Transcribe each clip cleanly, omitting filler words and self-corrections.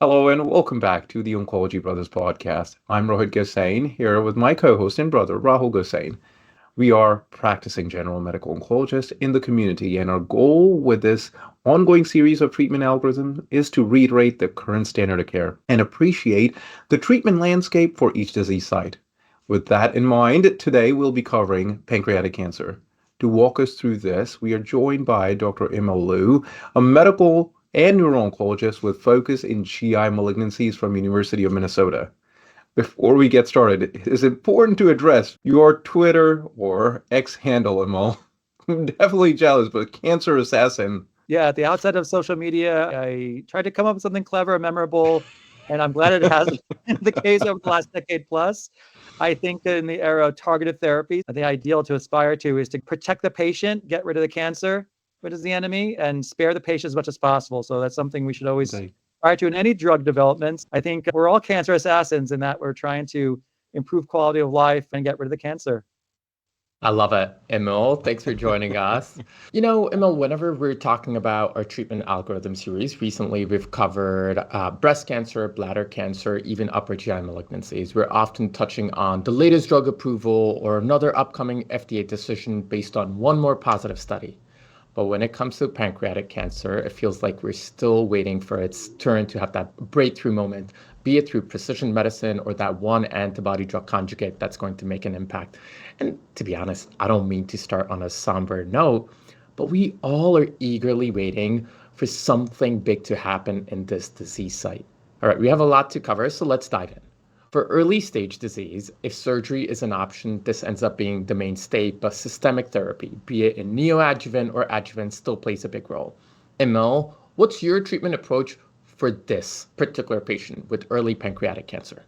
Hello and welcome back to the Oncology Brothers podcast. I'm Rohit Gosain here with my co-host and brother Rahul Gosain. We are practicing general medical oncologists in the community, and our goal with this ongoing series of treatment algorithm is to reiterate the current standard of care and appreciate the treatment landscape for each disease site. With that in mind, today we'll be covering pancreatic cancer. To walk us through this, we are joined by Dr. Emil Lou, a medical and neuro-oncologist with focus in GI malignancies from University of Minnesota. Before we get started, it is important to address your Twitter or X handle, Emil. I'm definitely jealous, but cancer assassin. Yeah, at the outset of social media, I tried to come up with something clever and memorable, and I'm glad it has been the case over the last decade plus. I think in the era of targeted therapy, the ideal to aspire to is to protect the patient, get rid of the cancer, which is the enemy, and spare the patient as much as possible. So that's something we should always Indeed. aspire to in any drug developments. I think we're all cancer assassins in that we're trying to improve quality of life and get rid of the cancer. I love it, Emil. Thanks for joining us. Emil, whenever we're talking about our treatment algorithm series, recently we've covered breast cancer, bladder cancer, even upper GI malignancies. We're often touching on the latest drug approval or another upcoming FDA decision based on one more positive study. But when it comes to pancreatic cancer, it feels like we're still waiting for its turn to have that breakthrough moment, be it through precision medicine or that one antibody drug conjugate that's going to make an impact. And to be honest, I don't mean to start on a somber note, but we all are eagerly waiting for something big to happen in this disease site. All right, we have a lot to cover, so let's dive in. For early stage disease, if surgery is an option, this ends up being the mainstay, but systemic therapy, be it in neoadjuvant or adjuvant, still plays a big role. Emil, what's your treatment approach for this particular patient with early pancreatic cancer?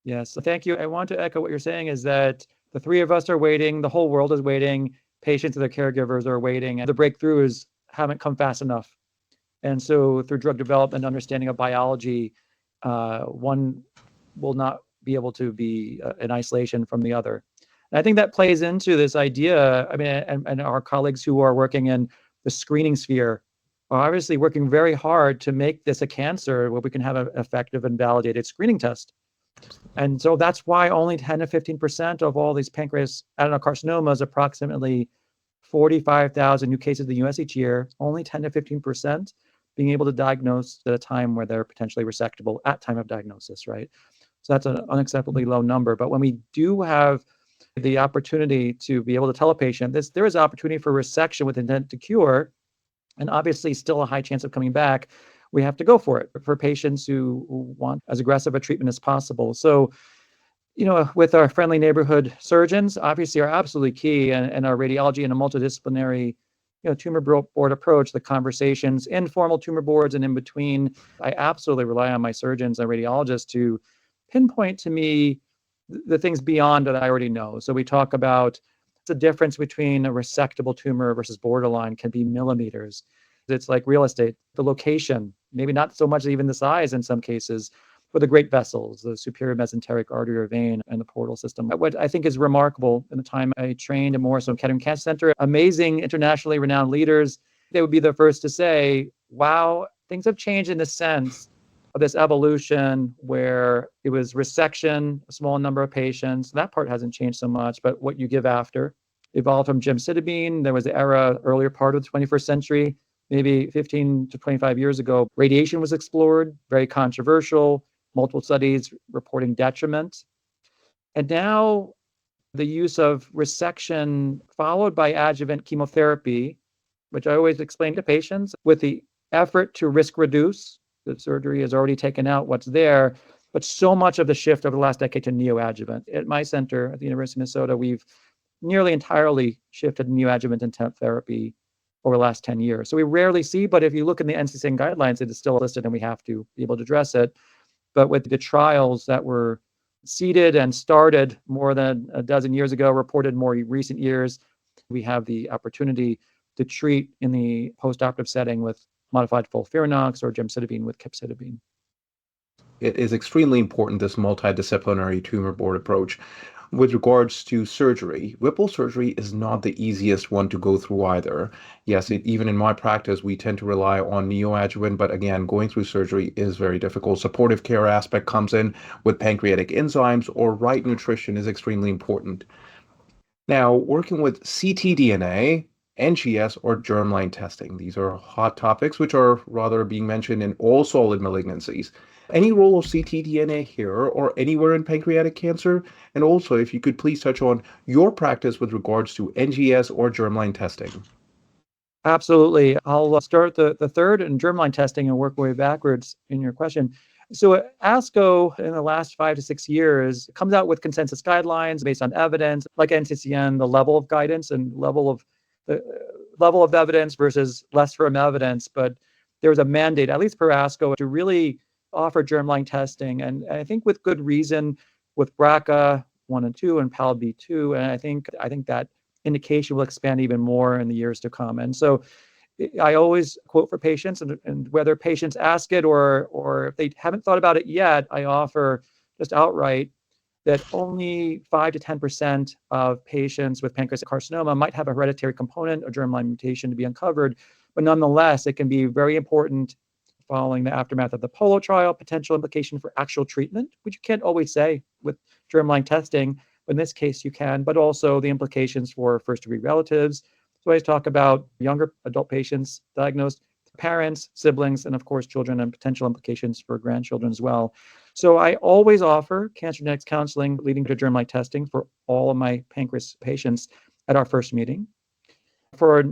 Yes, thank you. I want to echo what you're saying is that the three of us are waiting, the whole world is waiting, patients and their caregivers are waiting, and the breakthroughs haven't come fast enough. And so through drug development, understanding of biology, one will not be able to be in isolation from the other. And I think that plays into this idea. I mean, and our colleagues who are working in the screening sphere are obviously working very hard to make this a cancer where we can have an effective and validated screening test. And so that's why only 10 to 15% of all these pancreas adenocarcinomas, approximately 45,000 new cases in the US each year, only 10 to 15% being able to diagnose at a time where they're potentially resectable at time of diagnosis, right? So that's an unacceptably low number. But when we do have the opportunity to be able to tell a patient this, there is opportunity for resection with intent to cure, and obviously still a high chance of coming back, we have to go for it for patients who want as aggressive a treatment as possible. So, with our friendly neighborhood surgeons, obviously are absolutely key, and our radiology and a multidisciplinary, tumor board approach, the conversations, informal tumor boards, and in between, I absolutely rely on my surgeons and radiologists to pinpoint to me the things beyond that I already know. So we talk about the difference between a resectable tumor versus borderline can be millimeters. It's like real estate, the location, maybe not so much even the size in some cases, but the great vessels, the superior mesenteric artery or vein, and the portal system. What I think is remarkable in the time I trained at Morrison Kettering Cancer Center, amazing internationally renowned leaders, they would be the first to say, wow, things have changed in the sense of this evolution where it was resection, a small number of patients. That part hasn't changed so much, but what you give after evolved from gemcitabine. There was the era, earlier part of the 21st century, maybe 15 to 25 years ago. Radiation was explored, very controversial, multiple studies reporting detriment. And now the use of resection followed by adjuvant chemotherapy, which I always explain to patients with the effort to risk reduce. The surgery has already taken out what's there, but so much of the shift over the last decade to neoadjuvant. At my center at the University of Minnesota, we've nearly entirely shifted neoadjuvant intent therapy over the last 10 years. So we rarely see, but if you look in the NCCN guidelines, it is still listed and we have to be able to address it. But with the trials that were seeded and started more than a dozen years ago, reported more recent years, we have the opportunity to treat in the postoperative setting with modified FOLFIRINOX or gemcitabine with capecitabine. It is extremely important, this multidisciplinary tumor board approach. With regards to surgery, Whipple surgery is not the easiest one to go through either. Yes, even in my practice, we tend to rely on neoadjuvant, but again, going through surgery is very difficult. Supportive care aspect comes in with pancreatic enzymes, or right nutrition is extremely important. Now, working with ctDNA, NGS, or germline testing. These are hot topics which are rather being mentioned in all solid malignancies. Any role of ctDNA here or anywhere in pancreatic cancer? And also, if you could please touch on your practice with regards to NGS or germline testing. Absolutely. I'll start the third and germline testing and work way backwards in your question. So ASCO in the last 5 to 6 years comes out with consensus guidelines based on evidence, like NCCN, the level of guidance and level of evidence versus less firm evidence. But there was a mandate, at least per ASCO, to really offer germline testing, and I think with good reason, with BRCA 1 and 2 and PALB2, and I think that indication will expand even more in the years to come. And so I always quote for patients, and whether patients ask it or if they haven't thought about it yet, I offer just outright that only 5 to 10% of patients with pancreatic carcinoma might have a hereditary component, a germline mutation to be uncovered. But nonetheless, it can be very important following the aftermath of the Polo trial, potential implication for actual treatment, which you can't always say with germline testing. But in this case, you can, but also the implications for first-degree relatives. So I talk about younger adult patients diagnosed, parents, siblings, and of course, children, and potential implications for grandchildren as well. So I always offer cancer genetics counseling leading to germline testing for all of my pancreas patients at our first meeting. For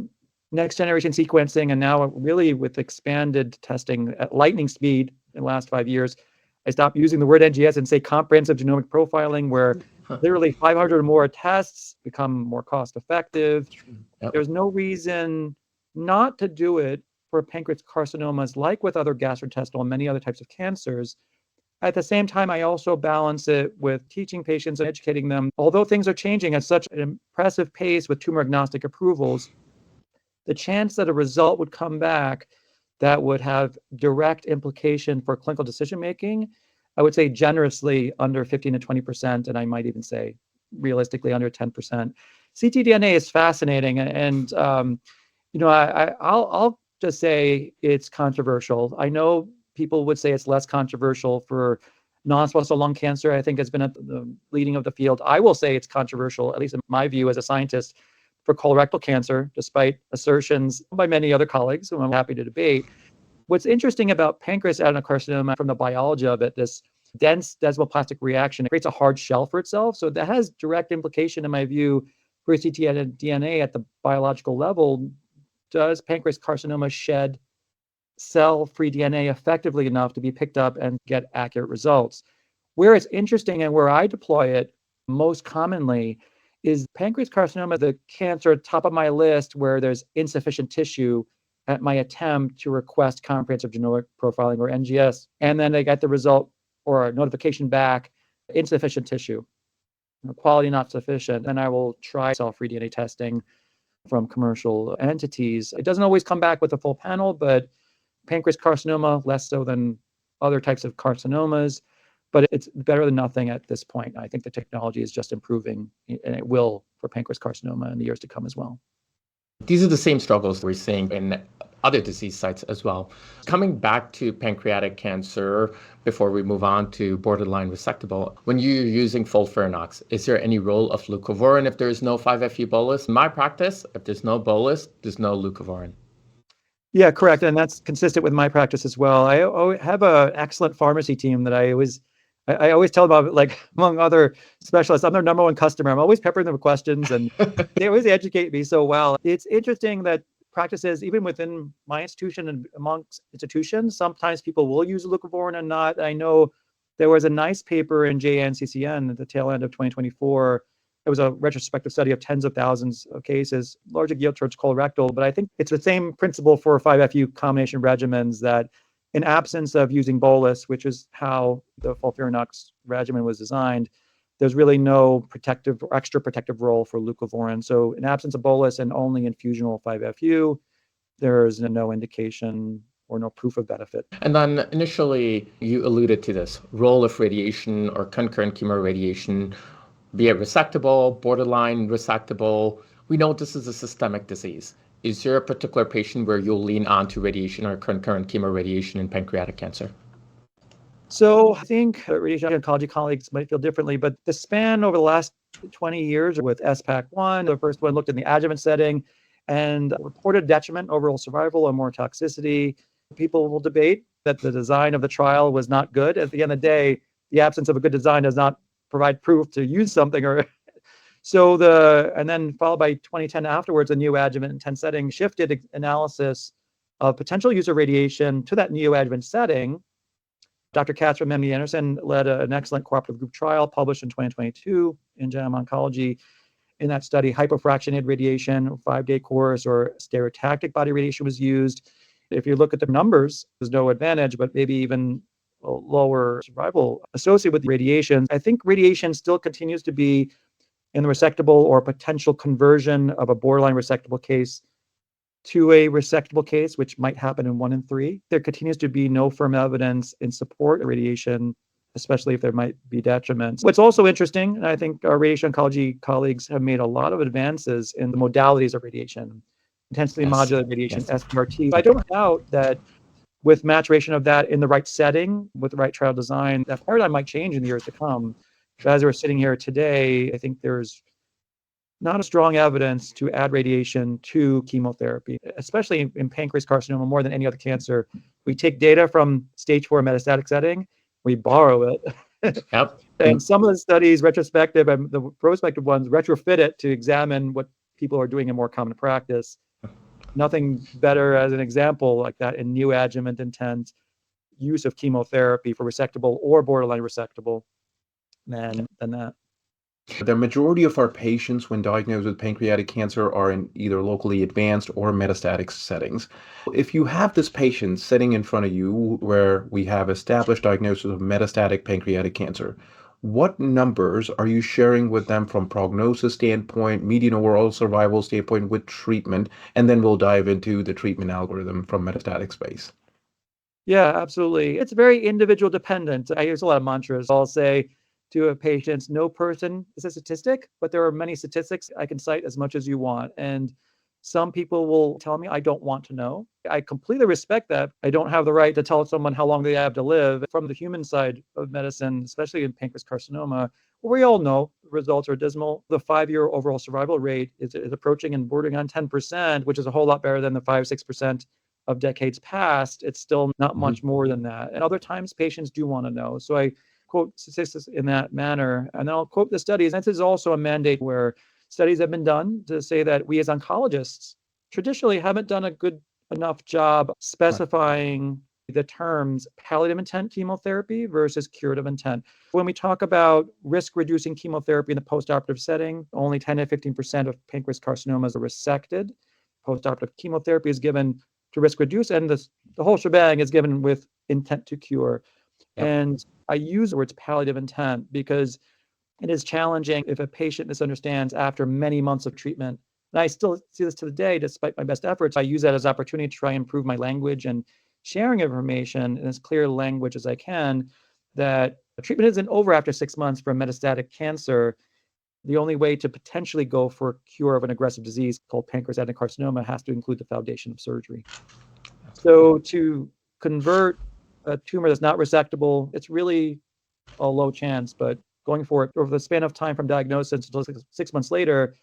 next generation sequencing, and now really with expanded testing at lightning speed in the last 5 years, I stopped using the word NGS and say comprehensive genomic profiling, where literally 500 or more tests become more cost effective. Yep. There's no reason not to do it for pancreatic carcinomas, like with other gastrointestinal and many other types of cancers. At the same time, I also balance it with teaching patients and educating them. Although things are changing at such an impressive pace with tumor agnostic approvals, the chance that a result would come back that would have direct implication for clinical decision making, I would say generously under 15 to 20%, and I might even say realistically under 10%. ctDNA is fascinating, and I'll just say it's controversial. I know people would say it's less controversial for non-small cell lung cancer. I think it's been at the leading of the field. I will say it's controversial, at least in my view as a scientist, for colorectal cancer, despite assertions by many other colleagues whom I'm happy to debate. What's interesting about pancreatic adenocarcinoma from the biology of it, this dense desmoplastic reaction, it creates a hard shell for itself. So that has direct implication, in my view, for ctDNA at the biological level. Does pancreatic carcinoma shed cell-free DNA effectively enough to be picked up and get accurate results? Where it's interesting and where I deploy it most commonly is pancreatic carcinoma, the cancer top of my list where there's insufficient tissue at my attempt to request comprehensive genomic profiling, or NGS, and then I get the result or a notification back, insufficient tissue, quality not sufficient, then I will try cell-free DNA testing from commercial entities. It doesn't always come back with a full panel, but pancreatic carcinoma, less so than other types of carcinomas, but it's better than nothing at this point. I think the technology is just improving, and it will for pancreatic carcinoma in the years to come as well. These are the same struggles we're seeing in other disease sites as well. Coming back to pancreatic cancer, before we move on to borderline resectable, when you're using FOLFIRINOX, is there any role of leucovorin if there's no 5-FU bolus? In my practice, if there's no bolus, there's no leucovorin. Yeah, correct. And that's consistent with my practice as well. I have an excellent pharmacy team that I always tell them about, like, among other specialists, I'm their number one customer. I'm always peppering them with questions, and they always educate me so well. It's interesting that practices, even within my institution and amongst institutions, sometimes people will use leucovorin and not. I know there was a nice paper in JNCCN at the tail end of 2024. It was a retrospective study of tens of thousands of cases, largely geared towards colorectal. But I think it's the same principle for 5-FU combination regimens, that in absence of using bolus, which is how the FOLFIRINOX regimen was designed, there's really no protective or extra protective role for leucovorin. So in absence of bolus and only infusional 5-FU, there's no indication or no proof of benefit. And then initially, you alluded to this role of radiation or concurrent chemoradiation. be it resectable, borderline resectable. We know this is a systemic disease. Is there a particular patient where you'll lean on to radiation or concurrent chemoradiation in pancreatic cancer? So I think radiation oncology colleagues might feel differently, but the span over the last 20 years with SPAC1, the first one looked in the adjuvant setting and reported detriment overall survival or more toxicity. People will debate that the design of the trial was not good. At the end of the day, the absence of a good design does not provide proof to use something or and then followed by 2010 afterwards, a neoadjuvant intense setting shifted analysis of potential use of radiation to that neoadjuvant setting. Dr. Katz from MD Anderson led an excellent cooperative group trial published in 2022 in JAMA Oncology. In that study, hypofractionated radiation, 5-day course, or stereotactic body radiation was used. If you look at the numbers, there's no advantage, but maybe even lower survival associated with radiation. I think radiation still continues to be in the resectable or potential conversion of a borderline resectable case to a resectable case, which might happen in 1 in 3. There continues to be no firm evidence in support of radiation, especially if there might be detriments. What's also interesting, and I think our radiation oncology colleagues have made a lot of advances in the modalities of radiation, intensely modulated radiation, SBRT. I don't doubt that with maturation of that in the right setting, with the right trial design, that paradigm might change in the years to come. But as we're sitting here today, I think there's not a strong evidence to add radiation to chemotherapy, especially in pancreas carcinoma more than any other cancer. We take data from stage 4 metastatic setting, we borrow it. Yep. And some of the studies, retrospective and the prospective ones, retrofit it to examine what people are doing in more common practice. Nothing better as an example like that in neoadjuvant intense use of chemotherapy for resectable or borderline resectable than that. The majority of our patients, when diagnosed with pancreatic cancer, are in either locally advanced or metastatic settings. If you have this patient sitting in front of you where we have established diagnosis of metastatic pancreatic cancer, what numbers are you sharing with them from prognosis standpoint, median overall survival standpoint with treatment, and then we'll dive into the treatment algorithm from metastatic space. Yeah, absolutely. It's very individual dependent. I use a lot of mantras. I'll say to a patient, no person is a statistic, but there are many statistics. I can cite as much as you want. And some people will tell me, I don't want to know. I completely respect that. I don't have the right to tell someone how long they have to live. From the human side of medicine, especially in pancreas carcinoma, we all know the results are dismal. The 5-year overall survival rate is approaching and bordering on 10%, which is a whole lot better than the 5-6% of decades past. It's still not much more than that. And other times patients do want to know. So I quote statistics in that manner. And then I'll quote the studies. And this is also a mandate where studies have been done to say that we as oncologists traditionally haven't done a good enough job specifying the terms palliative intent chemotherapy versus curative intent. When we talk about risk-reducing chemotherapy in the postoperative setting, only 10 to 15% of pancreas carcinomas are resected. Postoperative chemotherapy is given to risk reduce, and the whole shebang is given with intent to cure. Yep. And I use the words palliative intent because it is challenging if a patient misunderstands after many months of treatment. And I still see this to the day, despite my best efforts. I use that as an opportunity to try and improve my language and sharing information in as clear language as I can, that treatment isn't over after 6 months for metastatic cancer. The only way to potentially go for a cure of an aggressive disease called pancreatic carcinoma has to include the foundation of surgery. So to convert a tumor that's not resectable, it's really a low chance, but going for it over the span of time from diagnosis until 6 months later,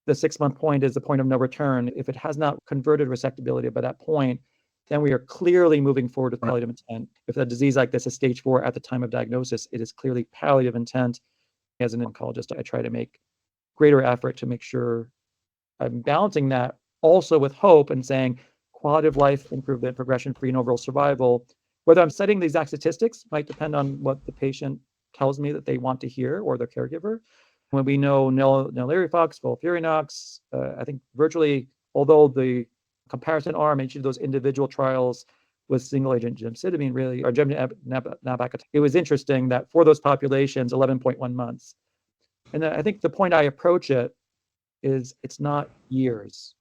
the 6-month point is the point of no return. If it has not converted resectability by that point, then we are clearly moving forward with palliative intent. If a disease like this is stage 4 at the time of diagnosis, it is clearly palliative intent. As an oncologist, I try to make greater effort to make sure I'm balancing that also with hope and saying quality of life improvement, progression-free and overall survival. Whether I'm citing the exact statistics might depend on what the patient tells me that they want to hear or their caregiver. When we know nal-IRI, FOLFIRINOX, I think virtually, although the comparison arm in each of those individual trials was single agent gemcitabine, really, or gemcitabine, it was interesting that for those populations, 11.1 months. And I think the point I approach it is it's not years,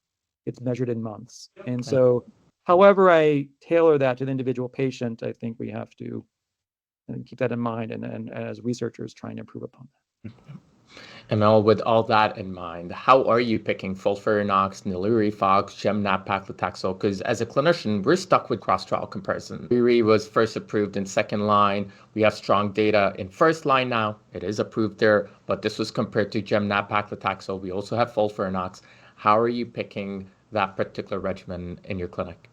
it's measured in months. And so however I tailor that to the individual patient, I think we have to keep that in mind and as researchers trying to improve upon that. Emil, with all that in mind, how are you picking FOLFIRINOX, nal-IRI, gem-nab-paclitaxel? Because as a clinician, we're stuck with cross-trial comparison. IRI was first approved in second line. We have strong data in first line now. It is approved there, but this was compared to gem-nab-paclitaxel. We also have FOLFIRINOX. How are you picking that particular regimen in your clinic?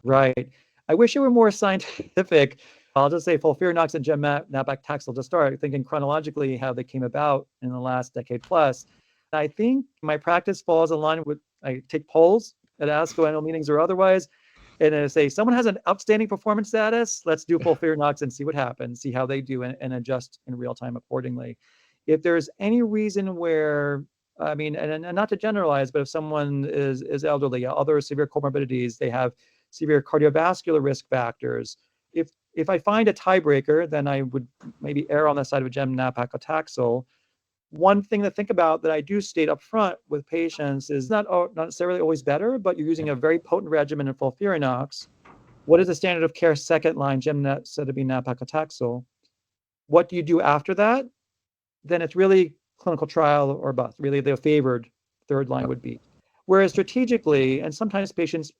Right. I wish it were more scientific. I'll just say FOLFIRINOX and gem-nab-paclitaxel to start, thinking chronologically how they came about in the last decade plus. I think my practice falls in line with, I take polls at ASCO annual meetings or otherwise, and I say, someone has an outstanding performance status, let's do FOLFIRINOX and see what happens, see how they do, and adjust in real time accordingly. If there's any reason where, I mean, and not to generalize, but if someone is elderly, other severe comorbidities, they have severe cardiovascular risk factors. If I find a tiebreaker, then I would maybe err on the side of gem-nab-paclitaxel. One thing to think about that I do state up front with patients is not necessarily always better, but you're using a very potent regimen of FOLFIRINOX. What is the standard of care second line gemcitabine nab-paclitaxel? What do you do after that? Then it's really clinical trial or bust. Really, the favored third line would be. Whereas strategically, and sometimes patients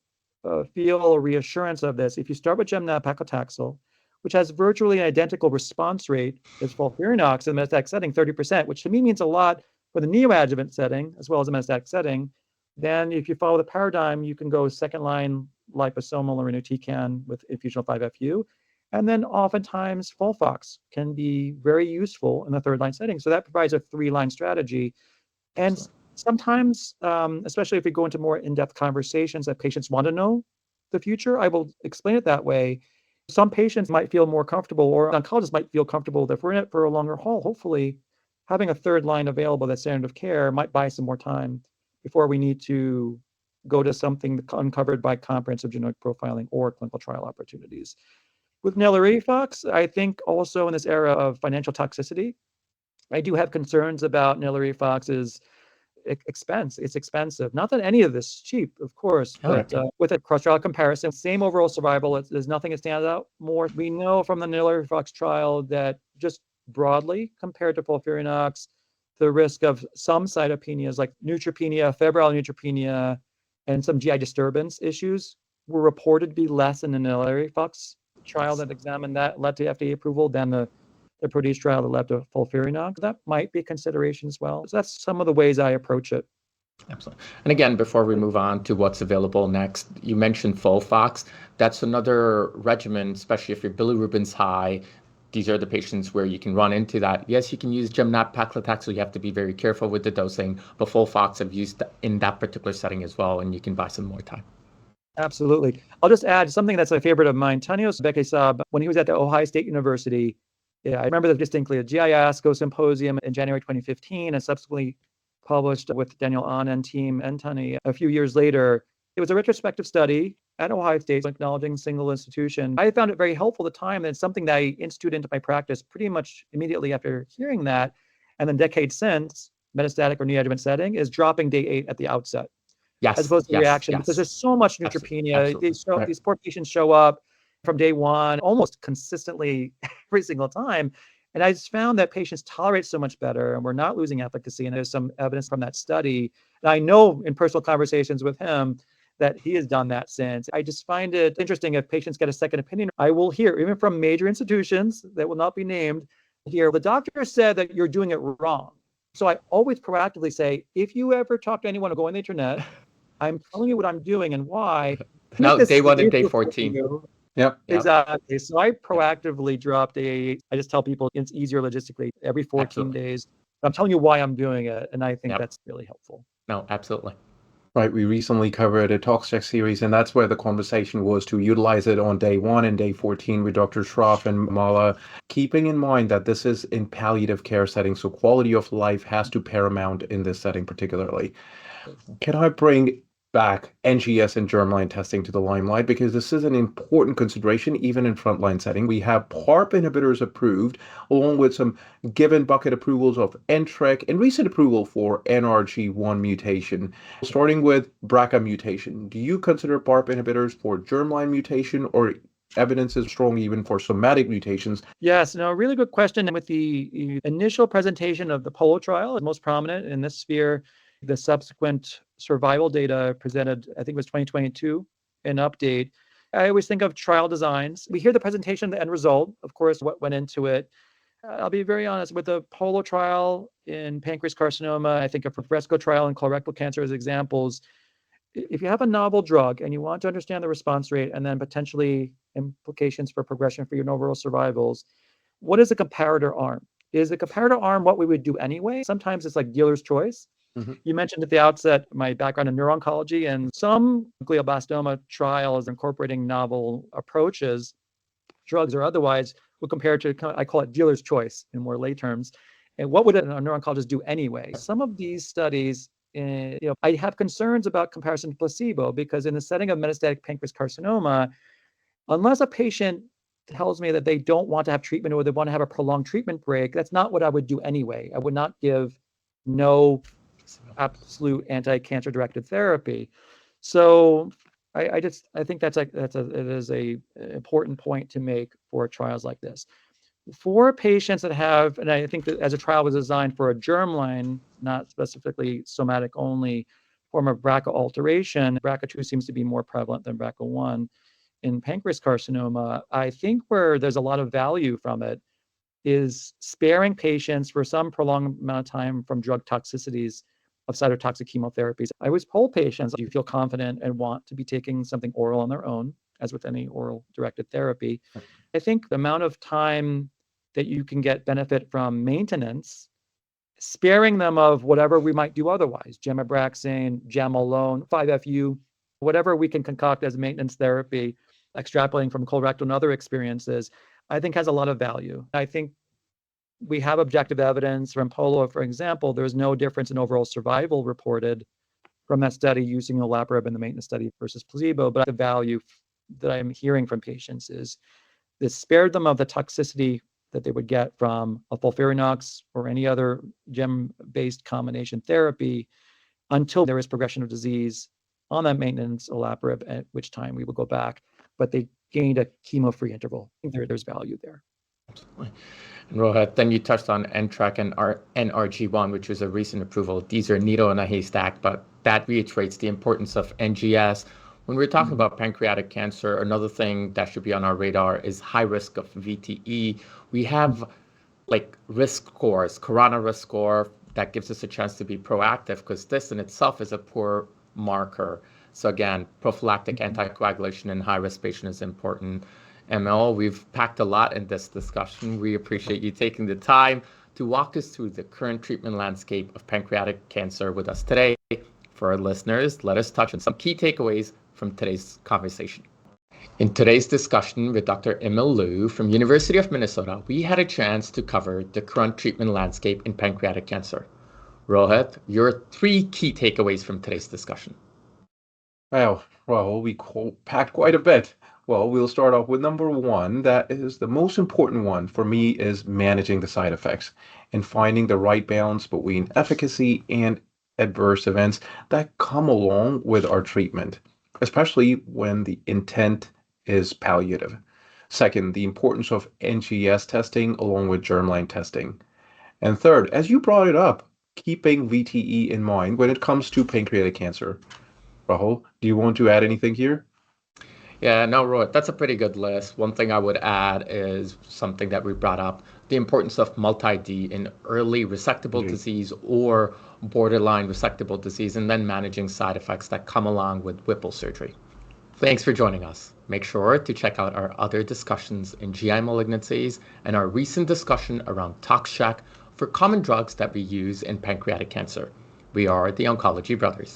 feel a reassurance of this, if you start with gem-nab-paclitaxel, which has virtually an identical response rate as FOLFIRINOX in the metastatic setting, 30%, which to me means a lot for the neoadjuvant setting as well as the metastatic setting, then if you follow the paradigm, you can go second-line liposomal or irinotecan with infusional 5-FU. And then oftentimes FOLFOX can be very useful in the third-line setting. So that provides a three-line strategy. And sometimes, especially if we go into more in-depth conversations that patients want to know the future, I will explain it that way. Some patients might feel more comfortable, or oncologists might feel comfortable that if we're in it for a longer haul, hopefully having a third line available that's standard of care might buy some more time before we need to go to something uncovered by comprehensive genomic profiling or clinical trial opportunities. With nal-IRI, I think also in this era of financial toxicity, I do have concerns about nal-IRI/Fox's expense. It's expensive. Not that any of this is cheap, of course, but with a cross-trial comparison, same overall survival. There's nothing that stands out more. We know from the nal-IRI/Fox trial that just broadly compared to FOLFIRINOX, the risk of some cytopenias like neutropenia, febrile neutropenia, and some GI disturbance issues were reported to be less in the nal-IRI/Fox trial that examined that, led to FDA approval, than the Proteus trial that led to FOLFIRINOX. That might be a consideration as well. So that's some of the ways I approach it. Absolutely. And again, before we move on to what's available next, you mentioned FOLFOX. That's another regimen, especially if your bilirubin's high. These are the patients where you can run into that. Yes, you can use gem-nab-paclitaxel. You have to be very careful with the dosing, but FOLFOX I've used in that particular setting as well, and you can buy some more time. Absolutely. I'll just add something that's a favorite of mine. Tanios Bekesab, when he was at the Ohio State University, I remember that distinctly, a GI ASCO symposium in January 2015, and subsequently published with Daniel Ahn and team and Tani a few years later. It was a retrospective study at Ohio State acknowledging single institution. I found it very helpful at the time, and it's something that I instituted into my practice pretty much immediately after hearing that. And then decades since, metastatic or neoadjuvant setting is dropping day 8 at the outset. Yes, as opposed to reaction, because there's so much neutropenia. These poor patients show up from day one almost consistently every single time. And I just found that patients tolerate so much better, and we're not losing efficacy. And there's some evidence from that study. And I know in personal conversations with him that he has done that since. I just find it interesting if patients get a second opinion. I will hear, even from major institutions that will not be named, here, the doctor said that you're doing it wrong. So I always proactively say, if you ever talk to anyone or go on the internet, I'm telling you what I'm doing and why. Now, day 1 and day 14. Yep. Exactly. So I proactively drop day 8. I just tell people it's easier logistically every 14 days. I'm telling you why I'm doing it. And I think that's really helpful. No, absolutely. Right. We recently covered a TalkCheck series, and that's where the conversation was to utilize it on day 1 and day 14 with Dr. Shroff and Mala, keeping in mind that this is in palliative care setting. So quality of life has to paramount in this setting particularly. Can I bring back NGS and germline testing to the limelight, because this is an important consideration even in frontline setting. We have PARP inhibitors approved, along with some given bucket approvals of NTRK and recent approval for NRG1 mutation. Starting with BRCA mutation, do you consider PARP inhibitors for germline mutation, or evidence is strong even for somatic mutations. Yes, no, really good question. With the initial presentation of the Polo trial, most prominent in this sphere, the subsequent survival data presented, I think it was 2022, an update. I always think of trial designs. We hear the presentation, the end result, of course, what went into it. I'll be very honest, with the Polo trial in pancreas carcinoma, I think of Fresco trial in colorectal cancer as examples. If you have a novel drug and you want to understand the response rate and then potentially implications for progression for your overall survivals, what is a comparator arm? Is a comparator arm what we would do anyway? Sometimes it's like dealer's choice. You mentioned at the outset my background in neuro-oncology, and some glioblastoma trials incorporating novel approaches, drugs or otherwise, will compare to, I call it dealer's choice in more lay terms. And what would a neuro-oncologist do anyway? Some of these studies, I have concerns about comparison to placebo, because in the setting of metastatic pancreas carcinoma, unless a patient tells me that they don't want to have treatment or they want to have a prolonged treatment break, that's not what I would do anyway. I would not give no absolute anti-cancer directed therapy. So I think it is a important point to make for trials like this. For patients that have, and I think that as a trial was designed for a germline, not specifically somatic only form of BRCA alteration, BRCA2 seems to be more prevalent than BRCA1 in pancreas carcinoma. I think where there's a lot of value from it is sparing patients for some prolonged amount of time from drug toxicities of cytotoxic chemotherapies. I always poll patients, do you feel confident and want to be taking something oral on their own, as with any oral directed therapy? I think the amount of time that you can get benefit from maintenance, sparing them of whatever we might do otherwise, gemabraxane, gem alone, 5-FU, whatever we can concoct as maintenance therapy, extrapolating from colorectal and other experiences, I think has a lot of value. I think we have objective evidence from Polo, for example. There's no difference in overall survival reported from that study using olaparib in the maintenance study versus placebo. But the value that I'm hearing from patients is this spared them of the toxicity that they would get from a FOLFIRINOX or any other gem-based combination therapy until there is progression of disease on that maintenance olaparib, at which time we will go back. But they gained a chemo-free interval. I think there's value there. Absolutely. And Rohit, then you touched on NTRK and NRG1, which was a recent approval. These are needle in a haystack, but that reiterates the importance of NGS. When we're talking about pancreatic cancer, another thing that should be on our radar is high risk of VTE. We have like risk scores, corona risk score, that gives us a chance to be proactive, because this in itself is a poor marker. So again, prophylactic anticoagulation in high-risk patients is important. Emil, we've packed a lot in this discussion. We appreciate you taking the time to walk us through the current treatment landscape of pancreatic cancer with us today. For our listeners, let us touch on some key takeaways from today's conversation. In today's discussion with Dr. Emil Lou from University of Minnesota, we had a chance to cover the current treatment landscape in pancreatic cancer. Rohit, your 3 key takeaways from today's discussion. Well, we packed quite a bit. Well, we'll start off with number 1. That is the most important one for me, is managing the side effects and finding the right balance between efficacy and adverse events that come along with our treatment, especially when the intent is palliative. Second, the importance of NGS testing along with germline testing. And third, as you brought it up, keeping VTE in mind when it comes to pancreatic cancer. Rahul, do you want to add anything here? Yeah, no, Rohit, that's a pretty good list. One thing I would add is something that we brought up, the importance of multi-D in early resectable disease or borderline resectable disease, and then managing side effects that come along with Whipple surgery. Thanks for joining us. Make sure to check out our other discussions in GI malignancies and our recent discussion around ToxCheck for common drugs that we use in pancreatic cancer. We are the Oncology Brothers.